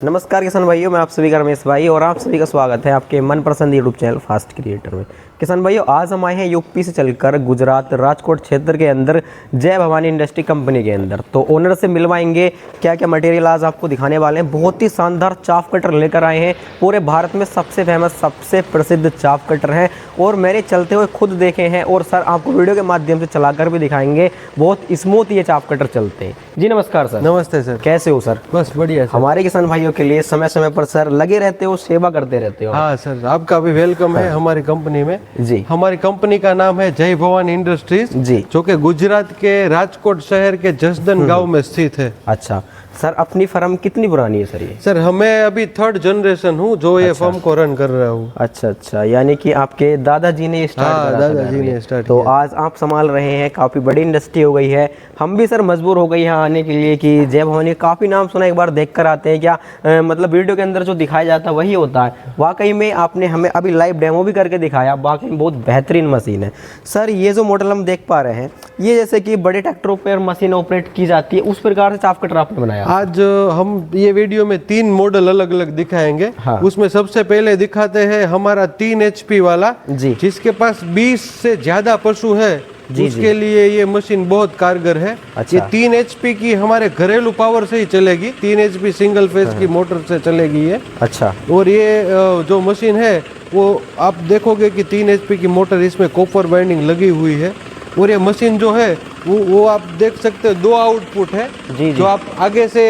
नमस्कार किसान भाइयों, मैं आप सभी का रमेश भाई और आप सभी का स्वागत है आपके मनपसंद यूट्यूब चैनल फास्ट क्रिएटर में। किसान भाइयों, आज हम आए हैं यूपी से चलकर गुजरात राजकोट क्षेत्र के अंदर जय भवानी इंडस्ट्री कंपनी के अंदर। तो ओनर से मिलवाएंगे, क्या क्या मटेरियल आज आपको दिखाने वाले हैं। बहुत ही शानदार चाफ कटर लेकर आए हैं, पूरे भारत में सबसे फेमस सबसे प्रसिद्ध चाफ कटर हैं और मैंने चलते हुए खुद देखे हैं और सर आपको वीडियो के माध्यम से चलाकर भी दिखाएंगे। बहुत स्मूथ ये चाफ कटर चलते हैं। जी नमस्कार सर। नमस्ते सर। कैसे हो सर? बस बढ़िया सर। हमारे किसान भाइयों के लिए समय समय पर सर लगे रहते हो, सेवा करते रहते हो। हाँ सर, आपका भी वेलकम है हमारी कंपनी में। जी। हमारी कंपनी का नाम है जय भवानी इंडस्ट्रीज जी, जो कि गुजरात के राजकोट शहर के जसदन गांव में स्थित है। अच्छा सर, अपनी फर्म कितनी पुरानी है सर ये? सर हमें अभी थर्ड जनरेशन हूँ जो ये फर्म को रन कर रहा हूँ। अच्छा अच्छा, यानी कि आपके दादाजी ने स्टार्ट हाँ, करा था दादाजी घर में। ने स्टार्ट तो किया। आज आप संभाल रहे हैं, काफ़ी बड़ी इंडस्ट्री हो गई है। हम भी सर मजबूर हो गए यहाँ आने के लिए कि जय भवानी काफ़ी नाम सुना, एक बार देख कर आते हैं क्या। मतलब वीडियो के अंदर जो दिखाया जाता है वही होता है। वाकई में आपने हमें अभी लाइव डेमो भी करके दिखाया, वाकई में बहुत बेहतरीन मशीन है सर। ये जो मॉडल हम देख पा रहे हैं, ये जैसे कि बड़े ट्रैक्टरों पर मशीन ऑपरेट की जाती है, उस प्रकार से चाफ कटर आपने बनाया। आज हम ये वीडियो में 3 मॉडल अलग अलग दिखाएंगे। हाँ। उसमें सबसे पहले दिखाते हैं हमारा 3 HP वाला, जी। जिसके पास 20 से ज्यादा पशु है, जी, उसके लिए ये मशीन बहुत कारगर है। अच्छा। ये 3 HP की हमारे घरेलू पावर से ही चलेगी, 3 HP सिंगल फेज की मोटर से चलेगी ये। अच्छा। और ये जो मशीन है वो आप देखोगे कि 3 HP की मोटर, इसमें कॉपर वाइंडिंग लगी हुई है। और ये मशीन जो है वो आप देख सकते हो 2 आउटपुट है। जी, जो आप आगे से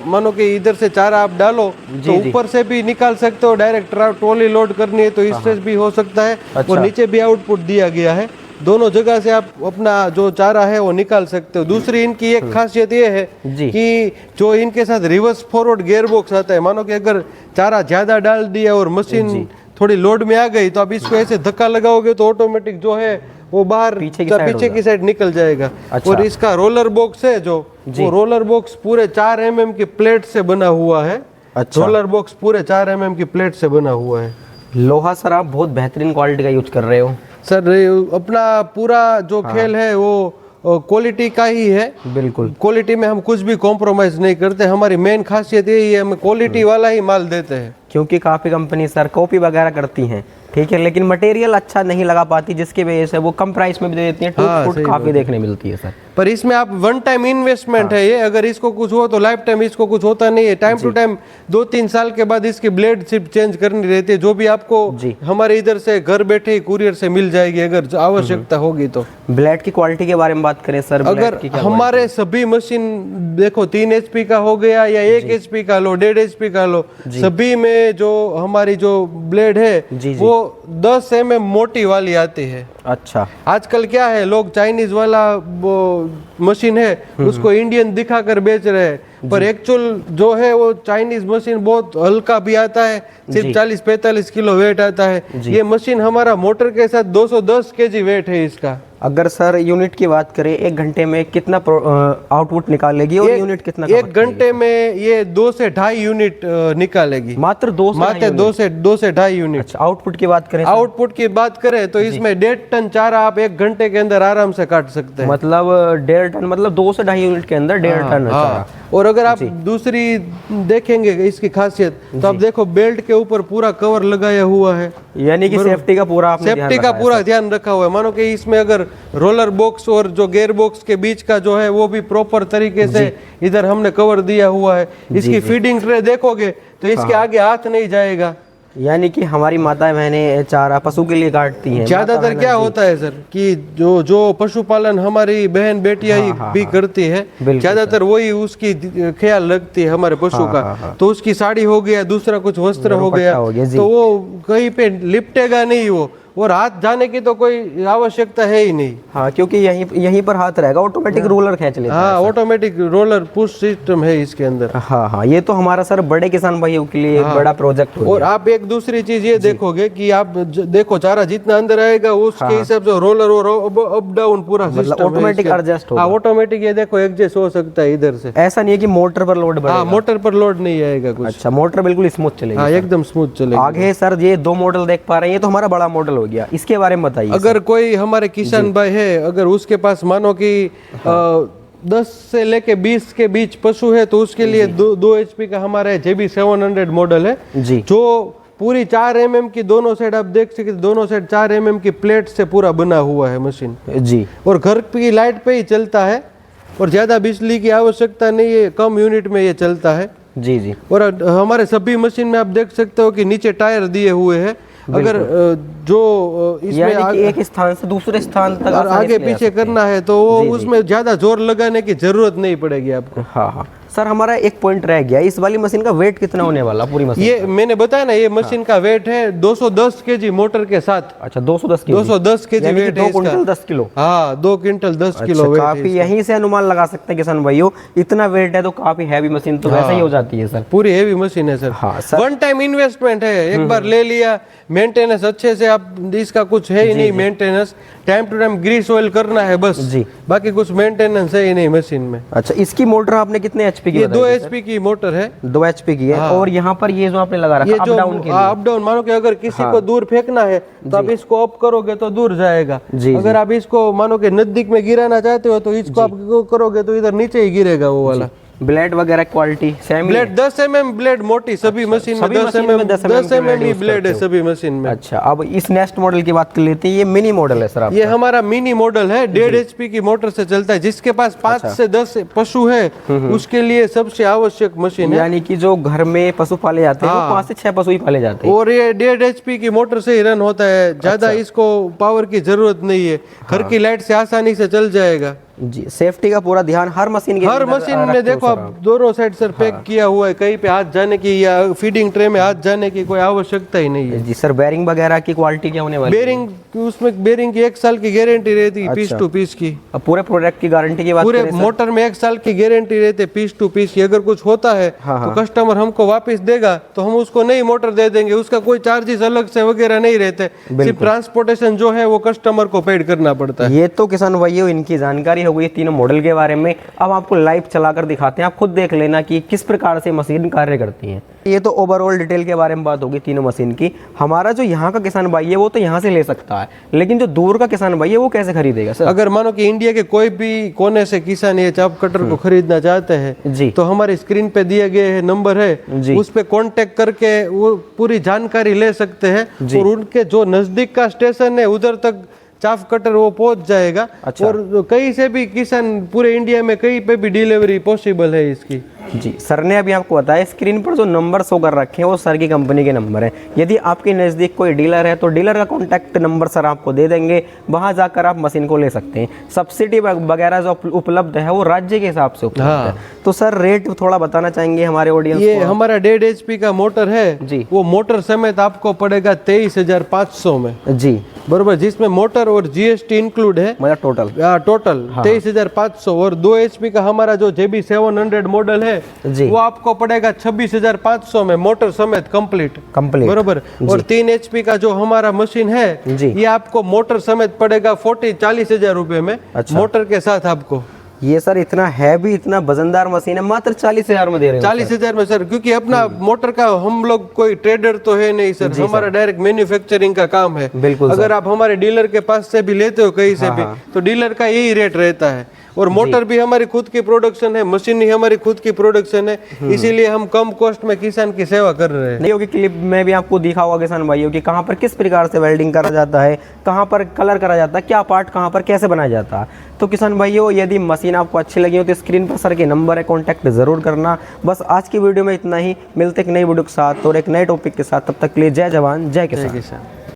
मानो कि इधर से चारा आप डालो तो ऊपर से भी निकाल सकते हो, डायरेक्ट ट्रॉली लोड करनी है तो इससे भी हो सकता है। अच्छा। और नीचे भी आउटपुट दिया गया है, दोनों जगह से आप अपना जो चारा है वो निकाल सकते हो। दूसरी इनकी एक खासियत ये है कि जो इनके साथ रिवर्स फॉरवर्ड गियर बॉक्स आता है, मानो कि अगर चारा ज्यादा डाल दिया और मशीन थोड़ी लोड में आ गई तो आप इसको ऐसे धक्का लगाओगे तो ऑटोमेटिक जो है वो बाहर पीछे की साइड निकल जाएगा। अच्छा। और इसका रोलर बॉक्स है जो वो रोलर बॉक्स पूरे 4 mm की प्लेट से बना हुआ है। अच्छा। रोलर बॉक्स पूरे 4 mm की प्लेट से बना हुआ है। लोहा सर आप बहुत बेहतरीन क्वालिटी का यूज कर रहे हो सर। अपना पूरा जो खेल है वो क्वालिटी का ही है। बिल्कुल, क्वालिटी में हम कुछ भी कॉम्प्रोमाइज नहीं करते। हमारी मेन खासियत यही है, हम क्वालिटी वाला ही माल देते हैं। क्योंकि काफ़ी कंपनी सर कॉपी वगैरह करती हैं, ठीक है, लेकिन मटेरियल अच्छा नहीं लगा पाती, जिसकी वजह से वो कम प्राइस में भी दे देती हैं। टूट फूट काफ़ी देखने मिलती है सर। पर इसमें आप 1 टाइम इन्वेस्टमेंट है ये, अगर इसको कुछ हो तो लाइफ टाइम इसको कुछ होता नहीं है। टाइम टू टाइम 2-3 साल के बाद इसकी ब्लेड सिर्फ चेंज करनी रहती है, जो भी आपको हमारे इधर से घर बैठे ही कुरियर से मिल जाएगी अगर आवश्यकता होगी तो। ब्लेड की क्वालिटी के बारे में बात करें सर, अगर हमारे सभी मशीन देखो 3 HP का हो गया या 1 HP का लो, 1.5 HP का लो, सभी में जो हमारी जो ब्लेड है वो 10 mm मोटी वाली आती है। अच्छा। आजकल क्या है, लोग चाइनीज वाला वो मशीन है उसको इंडियन दिखाकर बेच रहे हैं, पर एक्चुअल जो है वो चाइनीज मशीन बहुत हल्का भी आता है, सिर्फ 40-45 किलो वेट आता है। ये मशीन हमारा मोटर के साथ 210 kg वेट है इसका। अगर सर यूनिट की बात करें, 1 घंटे में कितना आउटपुट निकालेगी और यूनिट कितना? 1 घंटे में ये 2 से 2.5 यूनिट निकालेगी। मात्र 2 से 2.5 यूनिट। अच्छा, आउटपुट की बात करें? आउटपुट की बात करें तो इसमें 1.5 टन चारा आप 1 घंटे के अंदर आराम से काट सकते हैं। मतलब 1.5 टन, मतलब 2 से 2.5 यूनिट के अंदर 1.5 टन चारा। और अगर आप दूसरी देखेंगे इसकी खासियत तो आप देखो बेल्ट के ऊपर पूरा कवर लगाया हुआ है, यानी कि सेफ्टी का पूरा ध्यान रखा हुआ है। मानो कि इसमें अगर रोलर बॉक्स और जो गियर बॉक्स के बीच का जो है वो भी प्रॉपर तरीके से इधर हमने कवर दिया हुआ है। इसकी फीडिंग ट्रे देखोगे तो इसके आगे हाथ नहीं जाएगा। यानी कि हमारी माताएं बहनें चारा पशु के लिए काटती हैं। ज्यादातर क्या होता है सर कि जो पशुपालन हमारी बहन बेटियां ही भी करती है, ज्यादातर वही उसकी ख्याल रखती है हमारे पशु का। तो उसकी साड़ी हो गया, दूसरा कुछ वस्त्र हो गया तो वो कहीं पे लिपटेगा नहीं वो, और हाथ जाने की तो कोई आवश्यकता है ही नहीं। हाँ, क्योंकि यहीं पर हाथ रहेगा, ऑटोमेटिक रोलर खींच लेता है। हाँ, ऑटोमेटिक रोलर पुश सिस्टम है इसके अंदर। हाँ हाँ, ये तो हमारा सर बड़े किसान भाइयों के लिए एक बड़ा प्रोजेक्ट हो। और आप एक दूसरी चीज ये देखोगे कि आप देखो चारा जितना अंदर आएगा उसके हिसाब से रोलर और अप डाउन पूरा सिस्टम ऑटोमेटिक एडजस्ट होगा। ऑटोमेटिक ये देखो एडजस्ट हो सकता है इधर से। ऐसा नहीं है कि मोटर पर लोड बढ़ेगा। मोटर पर लोड नहीं आएगा कुछ। अच्छा, मोटर बिल्कुल स्मूथ चलेगी। हाँ, एकदम स्मूथ चलेगी। आगे सर ये 2 मॉडल देख पा रहे हैं, ये तो हमारा बड़ा मॉडल हो गया, इसके बारे में बताइए। अगर कोई हमारे किसान भाई है, अगर उसके पास मानो कि 10 से लेके 20 के बीच पशु है तो उसके लिए 2 HP का हमारा JB 700 मॉडल है जी। जो पूरी 4 mm की दोनों साइड आप देख सकते, दोनों साइड 4 mm की प्लेट से पूरा बना हुआ है मशीन जी। और घर की लाइट पे ही चलता है और ज़्यादा बिजली की आवश्यकता नहीं है, कम यूनिट में ये चलता है जी जी। और हमारे सभी मशीन में आप देख सकते हो कि नीचे टायर दिए हुए हैं, अगर जो इसमें एक स्थान से दूसरे स्थान तक आगे पीछे करना है तो वो उसमें ज्यादा जोर लगाने की जरूरत नहीं पड़ेगी आपको। हाँ हाँ सर, हमारा एक पॉइंट रह गया, इस वाली मशीन का वेट कितना होने वाला पूरी मशीन? ये मैंने बताया ना, ये मशीन का वेट है 210 केजी मोटर के साथ। अच्छा 210 केजी, 210 केजी वेट है 2 क्विंटल 10 किलो। हाँ 2 क्विंटल 10 किलो वेट। काफी यहीं से अनुमान लगा सकते हैं किसान भाइयों, इतना वेट है तो काफी हैवी मशीन तो वैसे ही हो जाती है सर। पूरी हेवी मशीन है सर। हाँ सर। वन टाइम इन्वेस्टमेंट है, एक बार ले लिया, मेंटेनेंस अच्छे से, आप इसका कुछ है ही नहीं maintenance, time to time grease oil करना है बस जी, बाकी कुछ मेंटेनेंस है ही नहीं मशीन में। अच्छा, इसकी मोटर आपने कितने HP की? ये 2 HP की मोटर है, 2 HP की है। और यहाँ पर ये जो आपने लगा रखा ये है जो अप डाउन, मानो कि अगर किसी को दूर फेंकना है तो आप इसको अप करोगे तो दूर जाएगा। अगर आप इसको मानो कि नजदीक में गिराना चाहते हो तो इसको आप करोगे तो इधर नीचे ही गिरेगा वो वाला। ब्लेड वगैरह quality same? Blade 10 mm blade मोटी सभी मशीन में 10 mm ही ब्लेड है सभी मशीन में। अच्छा, अब इस नेक्स्ट मॉडल की बात कर लेते हैं, ये मिनी मॉडल है सर आपका? ये हमारा मिनी मॉडल है, 1.5 HP की मोटर से चलता है। जिसके पास 5 से 10 पशु है उसके लिए सबसे आवश्यक मशीन है। यानी कि जो घर में पशु पाले जाते हैं वो 5 से 6 पशु ही पाले जाते हैं और ये 1.5 HP की मोटर से ही रन होता है, ज्यादा इसको पावर की जरूरत नहीं है, घर की लाइट से आसानी से चल जाएगा जी। सेफ्टी का पूरा ध्यान हर मशीन के हर मशीन में देखो आप दोनों साइड सर पैक किया हुआ है, कहीं पे हाथ जाने की या फीडिंग ट्रे में हाथ जाने की कोई आवश्यकता ही नहीं है जी। सर बेरिंग वगैरह की क्वालिटी क्या होने वाली? बेरिंग, उसमें बेरिंग की 1 साल की गारंटी रहती है पीस टू पीस की। अब पूरे प्रोडक्ट की गारंटी की बात पूरे मोटर में 1 साल की गारंटी रहती है पीस टू पीस की। अगर कुछ होता है तो कस्टमर हमको वापस देगा तो हम उसको नई मोटर दे देंगे, उसका कोई चार्जेस अलग से वगैरह नहीं रहते, सिर्फ ट्रांसपोर्टेशन जो है वो कस्टमर को पेड करना पड़ता है। ये तो किसान भाइयों इनकी जानकारी हो गई तीनों मॉडल के बारे में। अब आपको लाइव चलाकर दिखाते हैं, आप खुद देख लेना कि किस प्रकार से मशीन कार्य करती है। ये तो ओवरऑल डिटेल के बारे में बात होगी तीनों मशीन की। हमारा जो यहाँ का किसान भाई है वो तो यहाँ से ले सकता है, लेकिन जो दूर का किसान भाई है वो कैसे खरीदेगा सर? अगर मानो कि इंडिया के कोई भी कोने से किसान ये चाप कटर को खरीदना चाहते हैं जी, तो हमारी स्क्रीन पे दिए गए नंबर है, उस पे कांटेक्ट करके वो पूरी जानकारी ले सकते हैं और उनके जो नजदीक का स्टेशन है उधर तक चाफ कटर वो पहुंच जाएगा। अच्छा। और कहीं से भी किसान पूरे इंडिया में कहीं पे भी डिलीवरी पॉसिबल है इसकी जी। सर ने अभी आपको बताया स्क्रीन पर जो नंबर शो कर रखे हैं वो सर की कंपनी के नंबर हैं। यदि आपके नज़दीक कोई डीलर है तो डीलर का कॉन्टैक्ट नंबर सर आपको दे देंगे, वहां जाकर आप मशीन को ले सकते हैं। सब्सिडी वगैरह जो उपलब्ध है वो राज्य के हिसाब से उपलब्ध है। तो सर रेट थोड़ा बताना चाहेंगे हमारे ऑडियंस को? ये हमारा 1.5 HP का मोटर है जी, वो मोटर समेत आपको पड़ेगा 23,500 में जी, बरोबर, जिसमें मोटर और GST इंक्लूड है, मतलब टोटल 23,500। और 2 HP का हमारा जो JB 700 मॉडल है जी, वो आपको पड़ेगा 26,500 में मोटर समेत कंप्लीट बरोबर। और 3 HP का जो हमारा मशीन है ये आपको मोटर समेत पड़ेगा 40,000 रुपए में। अच्छा। मोटर के साथ आपको ये सर इतना हैवी इतना वजनदार मशीन है मात्र 40,000 में दे रहे हैं? 40,000 में सर, क्योंकि अपना मोटर का हम लोग कोई ट्रेडर तो है नहीं सर, हमारा डायरेक्ट मैन्युफैक्चरिंग का काम है। बिल्कुल। अगर आप हमारे डीलर के पास से भी लेते हो कहीं से भी तो डीलर का यही रेट रहता है। और मोटर भी हमारी खुद की प्रोडक्शन है, मशीन ही हमारी खुद की प्रोडक्शन है, इसीलिए हम कम कॉस्ट में किसान की सेवा कर रहे हैं। नहीं होगी क्लिप में भी आपको दिखा होगा किसान भाइयों कि कहाँ पर किस प्रकार से वेल्डिंग करा जाता है, कहाँ पर कलर करा जाता है, क्या पार्ट कहाँ पर कैसे बनाया जाता है। तो किसान भाइयों यदि मशीन आपको अच्छी लगी हो तो स्क्रीन पर सर के नंबर है, कॉन्टैक्ट जरूर करना। बस आज की वीडियो में इतना ही, मिलते एक नई वीडियो के साथ और एक नए टॉपिक के साथ। तब तक के लिए जय जवान जय किसान।